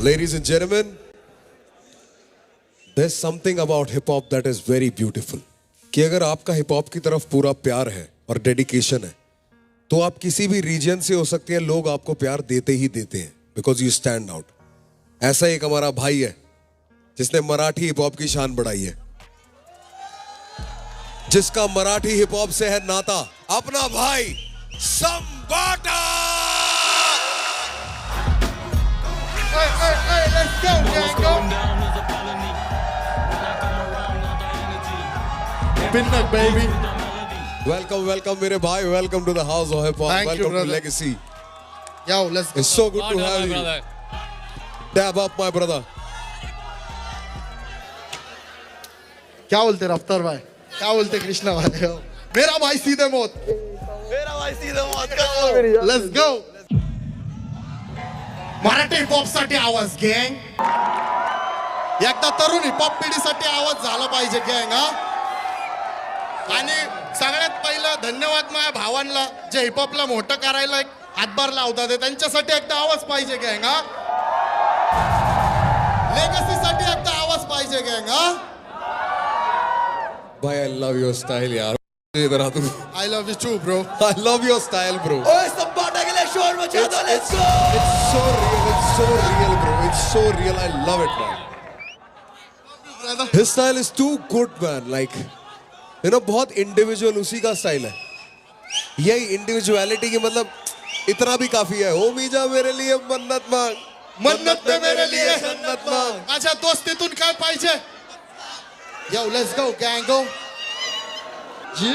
Ladies and gentlemen, there's something about hip hop that is very beautiful. कि अगर आपका hip hop की तरफ पूरा प्यार है और डेडिकेशन है तो आप किसी भी रीजन से हो सकते हैं, लोग आपको प्यार देते ही देते हैं बिकॉज यू स्टैंड आउट. ऐसा एक हमारा भाई है जिसने मराठी हिप हॉप की शान बढ़ाई है, जिसका मराठी हिप हॉप से है नाता, अपना भाई संबाटा. Let's go, gang, go. Pinnack, baby. Welcome मेरे भाई. Welcome to the house of hip hop. Thank you, Welcome to brother. Legacy. Yo, let's go. It's so good to have you. Dab up, my brother. क्या बोलते रफ्तार भाई, क्या बोलते कृष्णा भाई? Yo. मेरा भाई सीधे मौत. Let's go. Marathi hip hop साठी आवाज गँग. एकदा तरुण हिप हॉप पिढीसाठी आवाज झाला पाहिजे गँग. हा, आणि सगळ्यात पहिलं धन्यवाद माझ्या भावांना जे हिप हॉपला मोठं करायला एक हातभार लावतात. त्यांच्यासाठी एकदा आवाज पाहिजे गँग. हा, लेगसीसाठी एकदा आवाज पाहिजे गँग. हा, भाई I love your style यार. इधर आ तू. I love you too, bro. I love your style, bro. ओए संबाटा के लिए शोर मचा दो. Let's go. It's so real. It's so real, bro. It's so real. I love it, man. Brother. His style is too good, man. Like, you know, बहुत individual उसी का style है. यही इंडिविजुअलिटी की मतलब इतना भी काफी है. ओ मीजा मेरे लिए मन्नत मांग, मन्नत ने मेरे लिए जन्नत मांग. माझ्या दोस्तीतून काय पाहिजे? Yo, let's go, gang, go. Ji